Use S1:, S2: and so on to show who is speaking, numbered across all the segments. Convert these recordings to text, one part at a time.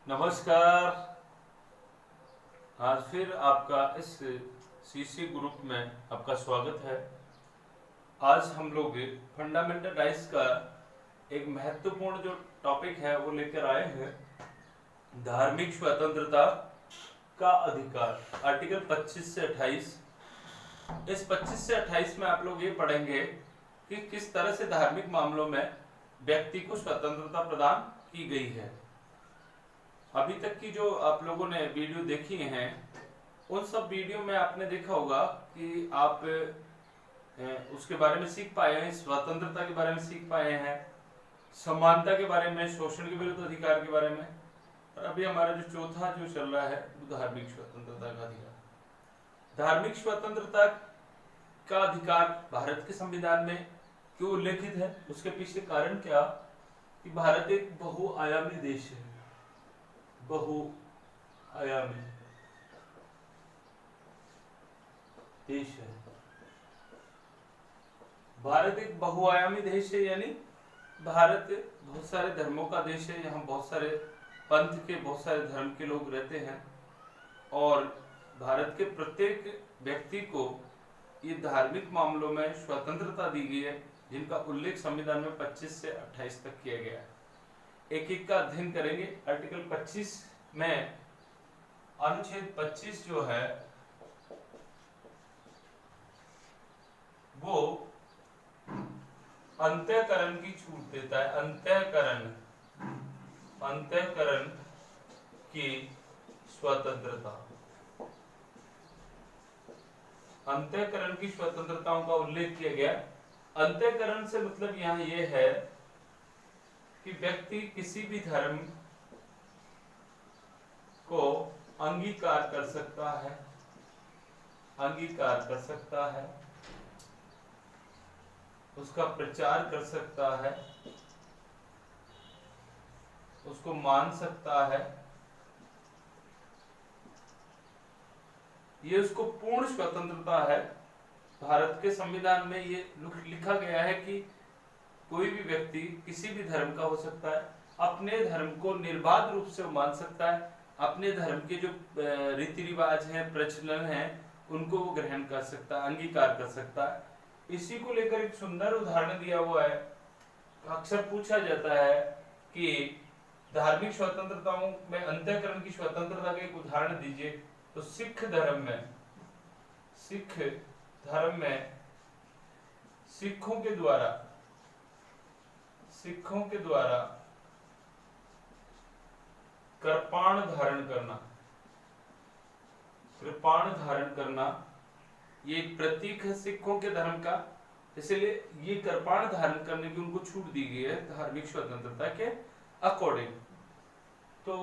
S1: नमस्कार। आज फिर आपका इस सीसी ग्रुप में आपका स्वागत है। आज हम लोग फंडामेंटल राइट्स का एक महत्वपूर्ण जो टॉपिक है वो लेकर आए हैं, धार्मिक स्वतंत्रता का अधिकार, आर्टिकल 25 से 28। इस 25 से 28 में आप लोग ये पढ़ेंगे कि किस तरह से धार्मिक मामलों में व्यक्ति को स्वतंत्रता प्रदान की गई है। अभी तक की जो आप लोगों ने वीडियो देखी हैं उन सब वीडियो में आपने देखा होगा कि आप उसके बारे में सीख पाए हैं, स्वतंत्रता के बारे में सीख पाए हैं, समानता के बारे में, शोषण के विरुद्ध अधिकार के बारे में। और अभी हमारा जो चौथा जो चल रहा है वो धार्मिक स्वतंत्रता का अधिकार। धार्मिक स्वतंत्रता का अधिकार भारत के संविधान में क्यों उल्लेखित है, उसके पीछे कारण क्या कि भारत एक बहुआयामी देश है। बहुआयामी देश है। भारत एक बहुआयामी देश है, यानी भारत बहुत सारे धर्मों का देश है। यहाँ बहुत सारे पंथ के, बहुत सारे धर्म के लोग रहते हैं और भारत के प्रत्येक व्यक्ति को ये धार्मिक मामलों में स्वतंत्रता दी गई है, जिनका उल्लेख संविधान में 25 से 28 तक किया गया है। एक एक का अध्ययन करेंगे। आर्टिकल 25 में अनुच्छेद 25 जो है वो अंतःकरण की छूट देता है। अंतःकरण की स्वतंत्रता, अंतःकरण की स्वतंत्रताओं का उल्लेख किया गया। अंतःकरण से मतलब यहाँ ये है कि व्यक्ति किसी भी धर्म को अंगीकार कर सकता है, उसका प्रचार कर सकता है, उसको मान सकता है। ये उसको पूर्ण स्वतंत्रता है। भारत के संविधान में ये लिखा गया है कि कोई भी व्यक्ति किसी भी धर्म का हो सकता है, अपने धर्म को निर्बाध रूप से मान सकता है, अपने धर्म के जो रीति रिवाज हैं, प्रचलन हैं, उनको वो ग्रहण कर सकता है, अंगीकार कर सकता है। इसी को लेकर एक सुंदर उदाहरण दिया हुआ है। अक्सर पूछा जाता है कि धार्मिक स्वतंत्रताओं में अंतःकरण की स्वतंत्रता का एक उदाहरण दीजिए। तो सिख धर्म में सिखों के द्वारा कृपाण धारण करना ये एक प्रतीक है सिखों के धर्म का। इसलिए ये कृपाण धारण करने की उनको छूट दी गई है धार्मिक स्वतंत्रता के अकॉर्डिंग। तो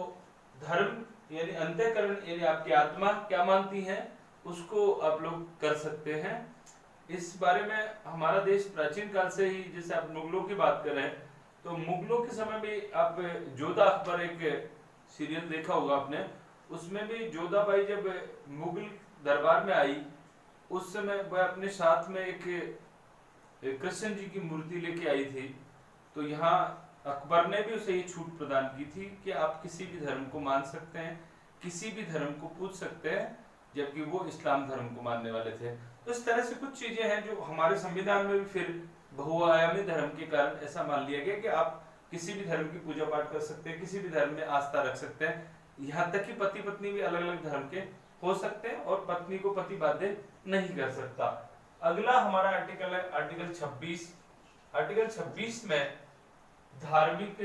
S1: धर्म यानी अंतःकरण, यानी आपकी आत्मा क्या मानती है उसको आप लोग कर सकते हैं। इस बारे में हमारा देश प्राचीन काल से ही, जैसे आप मुगलों की बात कर रहे हैं, तो मुगलों के समय में आप जोधा अकबर एक सीरियल देखा होगा आपने, उसमें भी जोधा बाई जब मुगल दरबार में आई उस समय वह अपने साथ में एक कृष्ण जी की मूर्ति लेके आई थी। तो यहाँ अकबर ने भी उसे ये छूट प्रदान की थी कि आप किसी भी धर्म को मान सकते हैं, किसी भी धर्म को पूज सकते हैं, जबकि वो इस्लाम धर्म को मानने वाले थे। तो इस तरह से कुछ चीजें हैं जो हमारे संविधान में भी फिर बहुआयामी धर्म के कारण ऐसा मान लिया गया कि आप किसी भी धर्म की पूजा पाठ कर सकते हैं, किसी भी धर्म में आस्था रख सकते हैं। यहाँ तक कि पति पत्नी भी अलग अलग धर्म के हो सकते हैं और पत्नी को पति बाध्य नहीं कर सकता। अगला हमारा आर्टिकल है आर्टिकल 26। आर्टिकल 26 में धार्मिक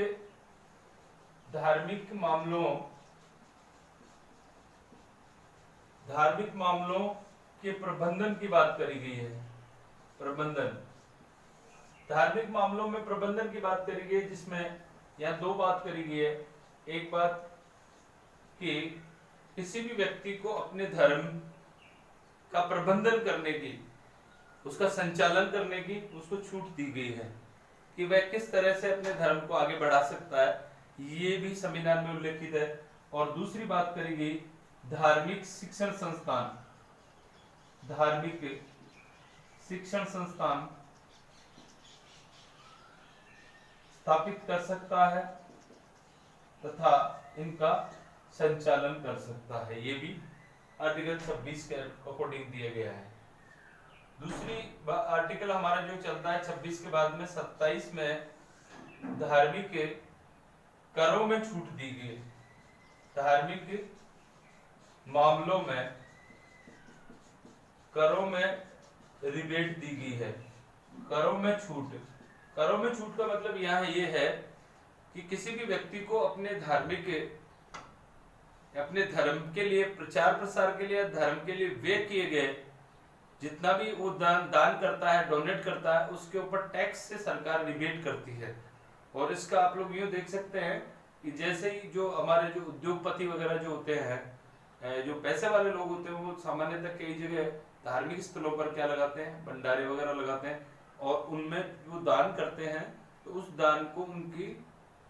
S1: मामलों के प्रबंधन की बात करी गई है। धार्मिक मामलों में प्रबंधन की बात करी गई है, जिसमें यहाँ दो बात करी गई है। एक बात कि किसी भी व्यक्ति को अपने धर्म का प्रबंधन करने की, उसका संचालन करने की उसको छूट दी गई है कि वह किस तरह से अपने धर्म को आगे बढ़ा सकता है, ये भी संविधान में उल्लेखित है। और दूसरी बात करी गई धार्मिक शिक्षण संस्थान स्थापित कर सकता है तथा इनका संचालन कर सकता है। ये भी आर्टिकल 26 के अकॉर्डिंग दिया गया है। दूसरी आर्टिकल हमारा जो चलता है 26 के बाद में 27 में धार्मिक करों में छूट दी गई। धार्मिक मामलों में करों में रिबेट दी गई है। करों में छूट का मतलब यहाँ ये है कि किसी भी व्यक्ति को अपने धर्म के लिए, प्रचार प्रसार के लिए, धर्म के लिए व्यय किए गए जितना भी वो दान करता है, डोनेट करता है, उसके ऊपर टैक्स से सरकार रिबेट करती है। और इसका आप लोग यूं देख सकते हैं कि जैसे ही जो हमारे जो उद्योगपति वगैरह जो होते हैं, जो पैसे वाले लोग होते हैं, वो सामान्यतः कई जगह धार्मिक स्थलों पर क्या लगाते हैं, भंडारे वगैरह लगाते हैं और उनमें जो दान करते हैं तो उस दान को उनकी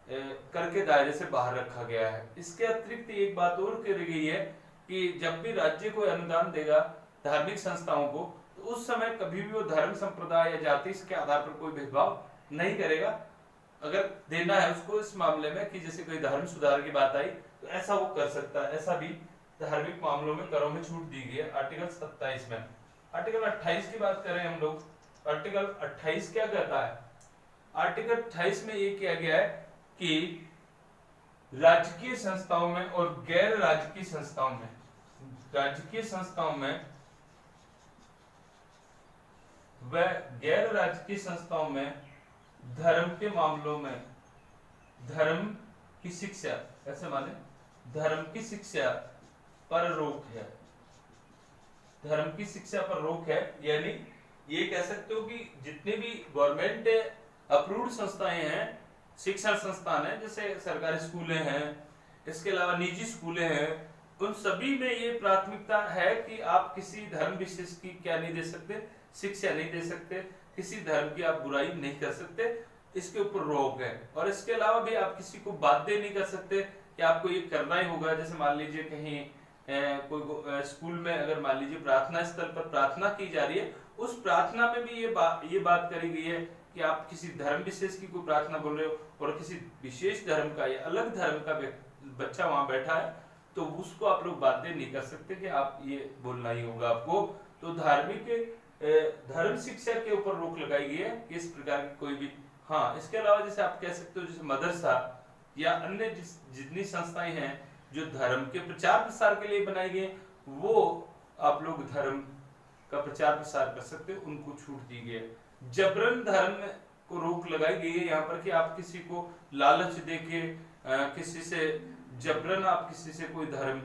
S1: कर के दायरे से बाहर रखा गया है। इसके अतिरिक्त एक बात और करी गई है कि जब भी राज्य कोई अनुदान देगा धार्मिक संस्थाओं को, तो उस समय कभी भी वो धर्म, संप्रदाय या जाति के आधार पर कोई भेदभाव नहीं करेगा। अगर देना है उसको इस मामले में कि जैसे कोई धर्म सुधार की बात आई तो ऐसा वो कर सकता है। ऐसा भी धार्मिक मामलों में करों में छूट दी गई है आर्टिकल 27 में। आर्टिकल 28 की बात करें हम लोग, आर्टिकल 28 क्या कहता है? आर्टिकल 28 में ये किया गया है कि राजकीय संस्थाओं में और गैर राजकीय संस्थाओं में, राजकीय संस्थाओं में व गैर राजकीय संस्थाओं में धर्म के मामलों में धर्म की शिक्षा, ऐसे माने धर्म की शिक्षा पर रोक है। धर्म की शिक्षा पर रोक है, यानी ये कह सकते हो कि जितने भी गवर्नमेंट अप्रूव्ड संस्थाएं हैं, शिक्षण संस्थान है, जैसे सरकारी स्कूलें हैं, इसके अलावा निजी स्कूलें हैं, उन सभी में ये प्राथमिकता है कि आप किसी धर्म विशेष की क्या नहीं दे सकते, शिक्षा नहीं दे सकते, किसी धर्म की आप बुराई नहीं कर सकते, इसके ऊपर रोक है। और इसके अलावा भी आप किसी को बाध्य नहीं कर सकते कि आपको ये करना ही होगा। जैसे मान लीजिए कहीं कोई स्कूल में अगर मान लीजिए प्रार्थना स्थल पर प्रार्थना की जा रही है, उस प्रार्थना में भी ये बात करी गई है कि आप किसी धर्म विशेष की कोई प्रार्थना बोल रहे हो और किसी विशेष धर्म का या अलग धर्म का बच्चा वहां बैठा है, तो उसको आप लोग बाध्य नहीं कर सकते कि आप ये बोलना ही होगा आपको। तो धार्मिक धर्म शिक्षा के ऊपर रोक लगाई गई है कि इस प्रकार की कोई भी, हाँ इसके अलावा जैसे आप कह सकते हो जैसे मदरसा या अन्य जितनी संस्थाएं हैं जो धर्म के प्रचार प्रसार के लिए बनाई गई, वो आप लोग धर्म का प्रचार प्रसार कर सकते हो, उनको छूट दी गई है। जबरन धर्म को रोक लगाई गई है यहाँ पर कि आप किसी को लालच देके किसी से जबरन आप किसी से कोई धर्म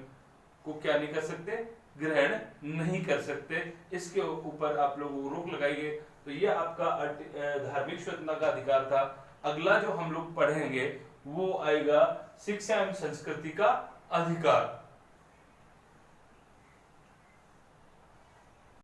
S1: को क्या नहीं कर सकते, ग्रहण नहीं कर सकते, इसके ऊपर आप लोगों को रोक लगाई गई। तो ये आपका धार्मिक स्वतंत्रता का अधिकार था। अगला जो हम लोग पढ़ेंगे वो आएगा शिक्षा एवं संस्कृति का अधिकार।